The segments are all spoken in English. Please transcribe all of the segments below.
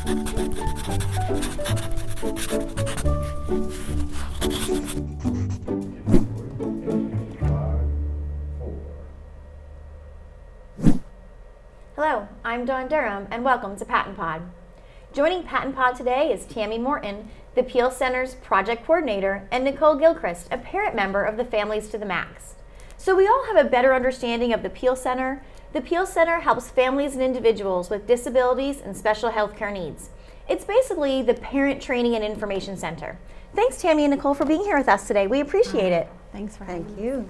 Hello, I'm Dawn Durham, and welcome to PaTTAnpod. Joining PaTTAnpod today is Tammi Morton, the PEAL Center's project coordinator, and Nicole Gilchrist, a parent member of the Families to the Max. So we all have a better understanding of the PEAL Center. The PEAL Center helps families and individuals with disabilities and special health care needs. It's basically the parent training and information center. Thanks, Tammi and Nicole, for being here with us today. We appreciate it. Thanks for having us. Thank you.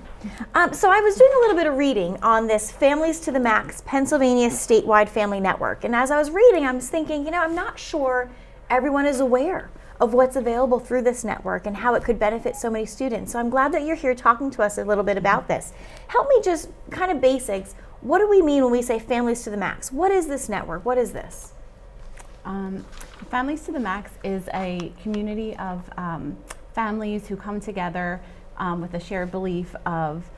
So I was doing a little bit of reading on this Families to the Max Pennsylvania statewide family network. And as I was reading, I was thinking, I'm not sure everyone is aware of what's available through this network and how it could benefit so many students. So I'm glad that you're here talking to us a little bit about this. Help me just kind of basics. What do we mean when we say Families to the Max? What is this network? What is this? Families to the Max is a community of families who come together with a shared belief of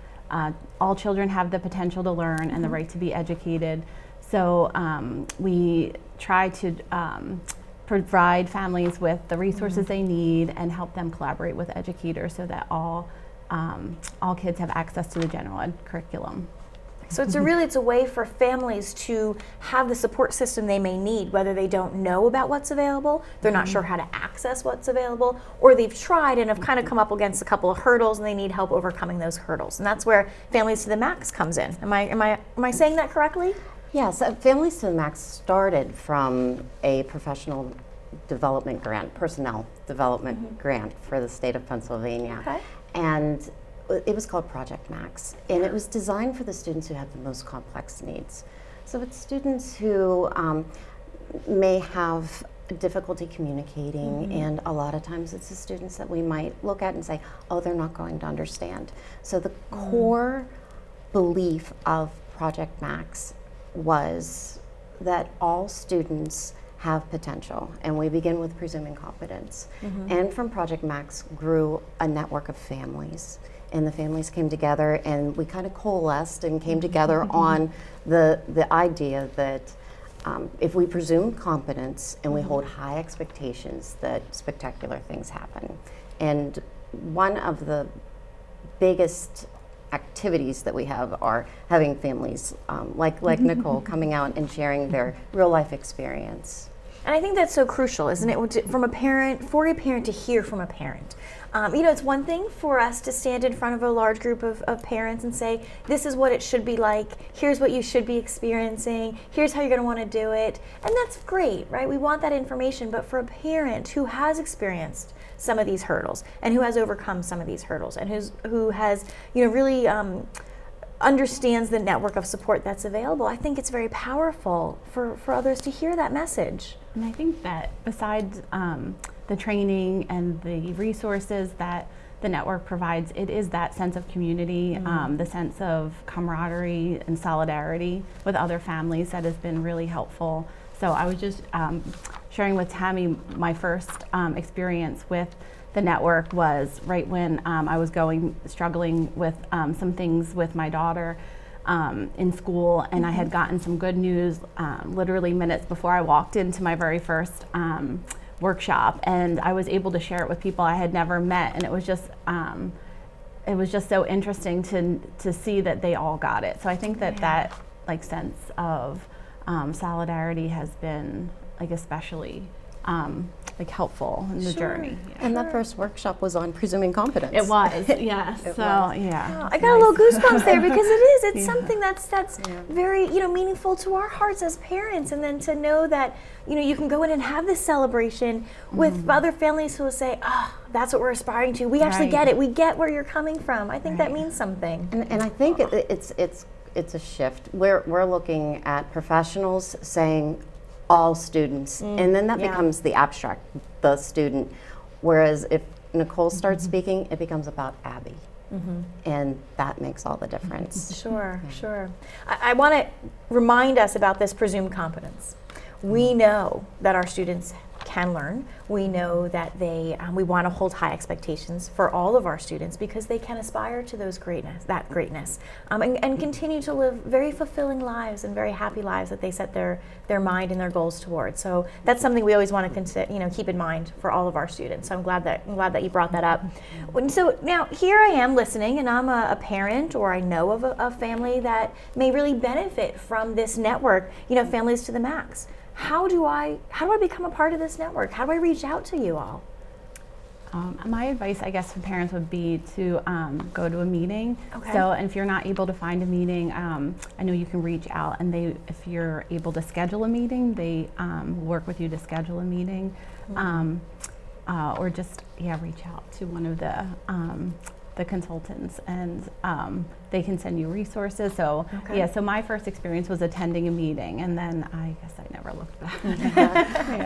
all children have the potential to learn and the right to be educated. So we try to provide families with the resources they need and help them collaborate with educators so that all kids have access to the general ed curriculum. So it's a way for families to have the support system they may need, whether they don't know about what's available, they're not sure how to access what's available, or they've tried and have kind of come up against a couple of hurdles and they need help overcoming those hurdles. And that's where Families to the Max comes in. Am I saying that correctly? Yes, Families to the Max started from a professional development grant, personnel development grant for the state of Pennsylvania. Okay. And it was called Project Max, and it was designed for the students who have the most complex needs. So it's students who may have difficulty communicating, and a lot of times it's the students that we might look at and say, oh, they're not going to understand. So the core belief of Project Max was that all students have potential, and we begin with presuming competence. And from Project Max grew a network of families. And the families came together and we kind of coalesced and came together on the idea that if we presume competence and we hold high expectations, that spectacular things happen. And one of the biggest activities that we have are having families like Nicole coming out and sharing their real life experience. And I think that's so crucial, isn't it? For a parent to hear from a parent. It's one thing for us to stand in front of a large group of parents and say, this is what it should be like, here's what you should be experiencing, here's how you're going to want to do it. And that's great, right? We want that information, but for a parent who has experienced some of these hurdles and who has overcome some of these hurdles and who has, really understands the network of support that's available, I think it's very powerful for others to hear that message. And I think that besides the training and the resources that the network provides, it is that sense of community, the sense of camaraderie and solidarity with other families that has been really helpful. So I was just sharing with Tammi my first experience with the network was right when I was struggling with some things with my daughter in school, and I had gotten some good news literally minutes before I walked into my very first workshop, and I was able to share it with people I had never met, and it was just so interesting to see that they all got it. So I think that sense of solidarity has been especially helpful in the journey. Yeah. And that first workshop was on presuming competence. It was, yes. Yeah. I got a little goosebumps there because it's something that's very meaningful to our hearts as parents, and then to know that you can go in and have this celebration with other families who will say, that's what we're aspiring to. We actually get it. We get where you're coming from. I think that means something. And I think it's a shift. We're looking at professionals saying all students, and then that becomes the abstract, the student. Whereas if Nicole starts speaking, it becomes about Abby. And that makes all the difference. Sure. I want to remind us about this presumed competence. We know that our students can learn. We know that we want to hold high expectations for all of our students because they can aspire to that greatness, and continue to live very fulfilling lives and very happy lives that they set their mind and their goals towards. So that's something we always want to keep in mind for all of our students. So I'm glad that you brought that up. So now here I am listening, and I'm a parent, or I know of a family that may really benefit from this network. Families to the Max. How do I become a part of this network? How do I reach out to you all? My advice, I guess, for parents would be to go to a meeting. Okay. So if you're not able to find a meeting, I know you can reach out, and if you're able to schedule a meeting, they work with you to schedule a meeting, or just reach out to one of the consultants, and they can send you resources. So so my first experience was attending a meeting, and then I guess I never looked back.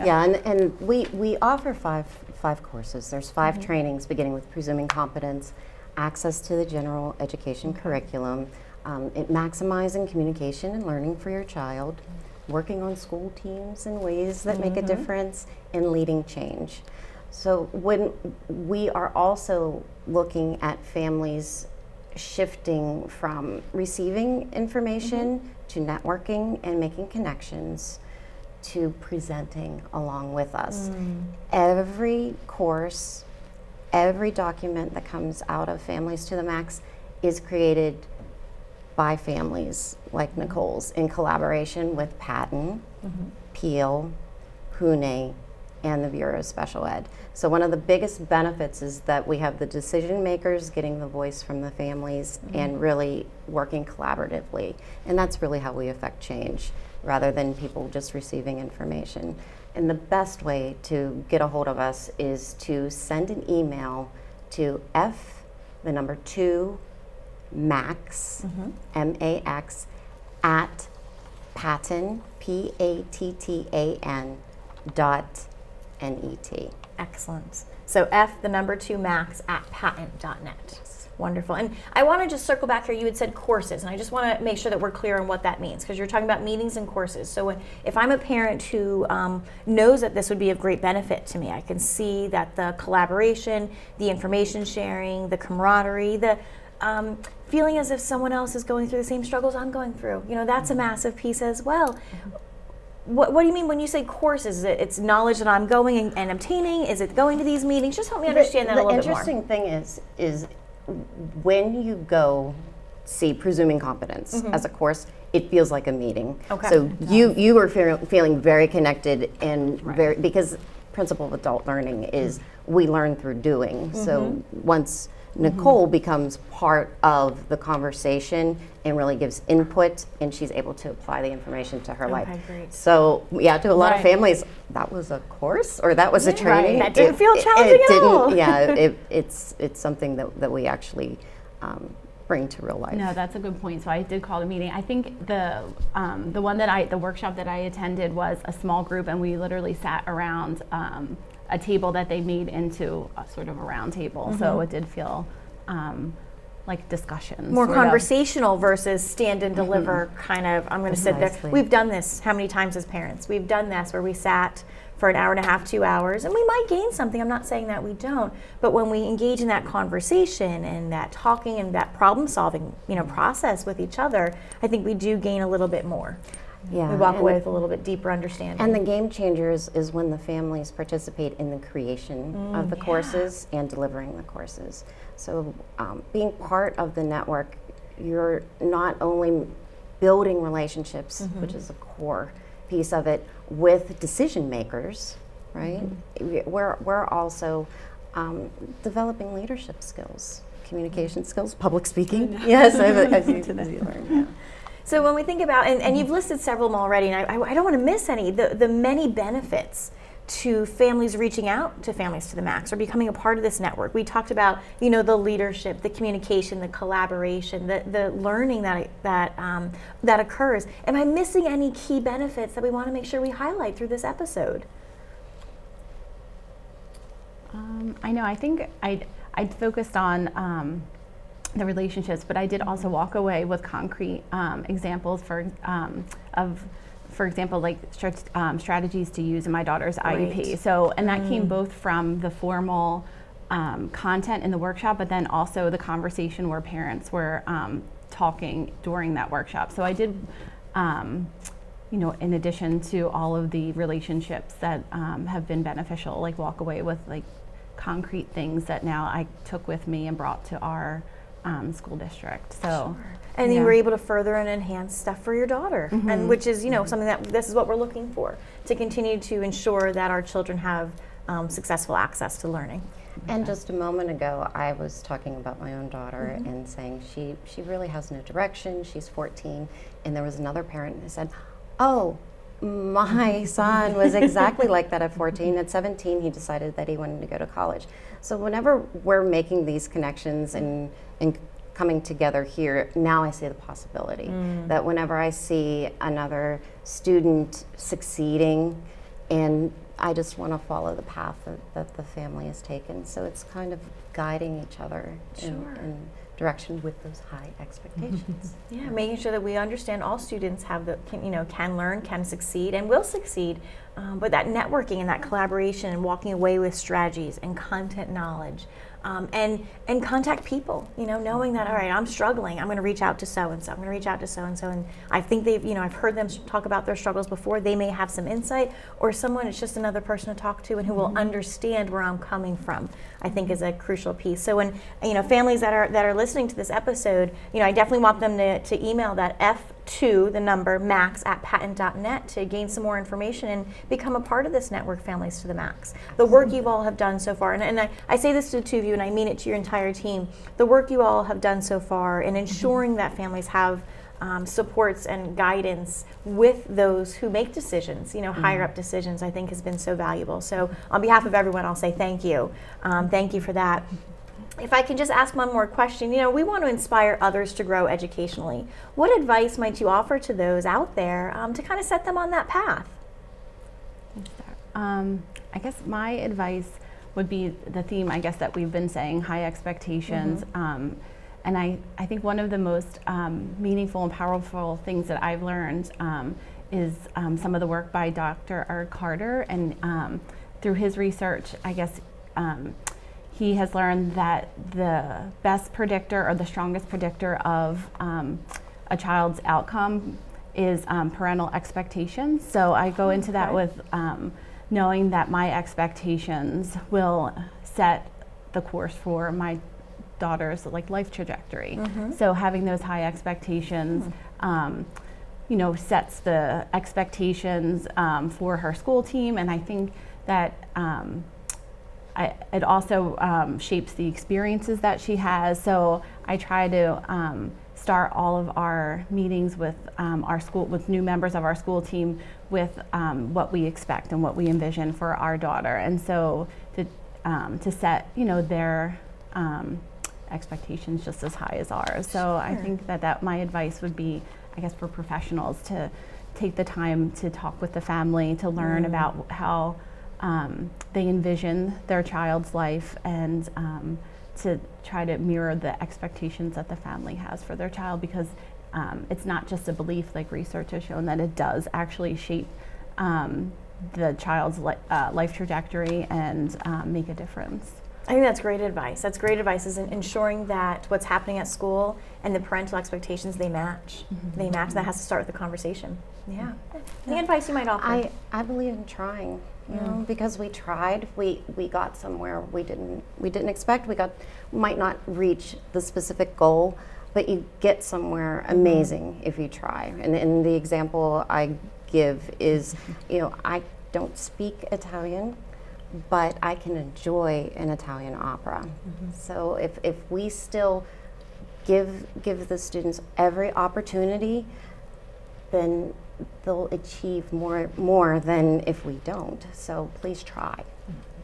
And we offer five courses. There's 5 trainings, beginning with presuming competence, access to the general education curriculum, maximizing communication and learning for your child, working on school teams in ways that make a difference, and leading change. So when we are also looking at families shifting from receiving information to networking and making connections to presenting along with us. Every course, every document that comes out of Families to the Max is created by families like Nicole's in collaboration with PaTTAN, PEAL, HUNE, and the Bureau of Special Ed. So one of the biggest benefits is that we have the decision makers getting the voice from the families and really working collaboratively. And that's really how we affect change, rather than people just receiving information. And the best way to get a hold of us is to send an email to F2Max, M-A-X, at PaTTAN, PaTTAN.net. Excellent. So F2Max at PaTTAN.net. Wonderful. And I want to just circle back here. You had said courses, and I just want to make sure that we're clear on what that means, because you're talking about meetings and courses. So if I'm a parent who knows that this would be of great benefit to me, I can see that the collaboration, the information sharing, the camaraderie, the feeling as if someone else is going through the same struggles I'm going through, that's a massive piece as well. What do you mean when you say courses? It's knowledge that I'm going and obtaining? Is it going to these meetings? Just help me understand that a little bit more. The interesting thing is when you go see Presuming Competence as a course, it feels like a meeting. Okay. So you are feeling very connected and very, because principle of adult learning is we learn through doing. So once Nicole becomes part of the conversation and really gives input, and she's able to apply the information to her life. Great. So to a lot of families, that was a course or that was a training. That didn't feel challenging at all. It's something that we actually bring to real life. No, that's a good point. So I did call the meeting. I think the workshop that I attended was a small group, and we literally sat around a table that they made into a sort of a round table. So it did feel like discussions. More conversational versus stand and deliver kind of, I'm going to sit there. We've done this how many times as parents? We've done this where we sat for an hour and a half, 2 hours, and we might gain something. I'm not saying that we don't, but when we engage in that conversation and that talking and that problem solving, process with each other, I think we do gain a little bit more. Yeah, we walk away with a little bit deeper understanding. And the game changer is when the families participate in the creation of the courses and delivering the courses. So being part of the network, you're not only building relationships, which is a core piece of it, with decision makers, right? We're also developing leadership skills, communication skills, public speaking. Yes, as you learn. Yeah. So when we think about, and you've listed several of them already, and I don't want to miss any, the many benefits to families reaching out to Families to the Max or becoming a part of this network. We talked about, the leadership, the communication, the collaboration, the learning that occurs. Am I missing any key benefits that we want to make sure we highlight through this episode? I know, I think I focused on the relationships, but I did also walk away with concrete examples of for example, like strategies to use in my daughter's IEP. Right. So, and that came both from the formal content in the workshop, but then also the conversation where parents were talking during that workshop. So I did, you know, in addition to all of the relationships that have been beneficial, like walk away with like concrete things that now I took with me and brought to our school district. So, and you were able to further and enhance stuff for your daughter, and which is, you know, something that this is what we're looking for, to continue to ensure that our children have successful access to learning. And just a moment ago, I was talking about my own daughter and saying she really has no direction. She's 14, and there was another parent who said, "Oh, my son was exactly like that at 14. At 17, he decided that he wanted to go to college." So whenever we're making these connections and coming together here, now I see the possibility that whenever I see another student succeeding, and I just want to follow the path that the family has taken. So it's kind of guiding each other in direction with those high expectations. Yeah, making sure that we understand all students have can learn, can succeed, and will succeed. But that networking and that collaboration and walking away with strategies and content knowledge, and contact people. You know, knowing that, all right, I'm struggling. I'm going to reach out to so and so. I'm going to reach out to so and so, and I think I've heard them talk about their struggles before. They may have some insight, or someone it's just another person to talk to and who will understand where I'm coming from. I think is a crucial piece. So when families that are listening to this episode, I definitely want them to email that F2 the number max at PaTTAnpod.net to gain some more information and become a part of this network, Families to the Max. The work you all have done so far, and I say this to the two of you, and I mean it to your entire team, the work you all have done so far in ensuring that families have supports and guidance with those who make decisions, higher up decisions, I think has been so valuable. So on behalf of everyone, I'll say thank you. Thank you for that. If I can just ask one more question, we want to inspire others to grow educationally. What advice might you offer to those out there to kind of set them on that path? I guess my advice would be the theme, I guess, that we've been saying, high expectations. And I think one of the most meaningful and powerful things that I've learned is some of the work by Dr. Eric Carter. And through his research, I guess he has learned that the best predictor or the strongest predictor of a child's outcome is parental expectations. So I go into that with knowing that my expectations will set the course for my daughter's life trajectory. So having those high expectations, sets the expectations for her school team, and I think that it also shapes the experiences that she has. So I try to start all of our meetings with our school, with new members of our school team, with what we expect and what we envision for our daughter, and so to set their expectations just as high as ours. So I think that my advice would be, I guess, for professionals to take the time to talk with the family, to learn about how they envision their child's life, and to try to mirror the expectations that the family has for their child, because it's not just a belief, like research has shown that it does actually shape the child's life trajectory and make a difference. I think that's great advice. That's great advice, is ensuring that what's happening at school and the parental expectations, they match. They match. That has to start with the conversation. Yeah. Any advice you might offer? I believe in trying, because we tried. We got somewhere we didn't expect. We might not reach the specific goal, but you get somewhere amazing if you try. And the example I give is, I don't speak Italian, but I can enjoy an Italian opera. So if we still give the students every opportunity, then they'll achieve more than if we don't. So please try.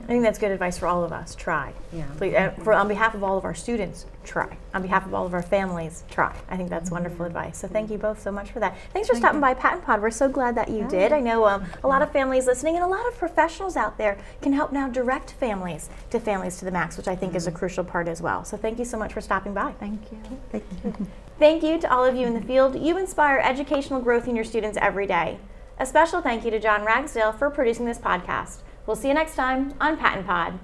I think that's good advice for all of us. Try. Yeah. Please, on behalf of all of our students, try. On behalf of all of our families, try. I think that's wonderful advice. So thank you both so much for that. Thanks for stopping by PaTTAnpod. We're so glad that you did. I know a lot of families listening and a lot of professionals out there can help now direct families to the Max, which I think is a crucial part as well. So thank you so much for stopping by. Thank you. Thank you. Thank you to all of you in the field. You inspire educational growth in your students every day. A special thank you to John Ragsdale for producing this podcast. We'll see you next time on PaTTAnpod.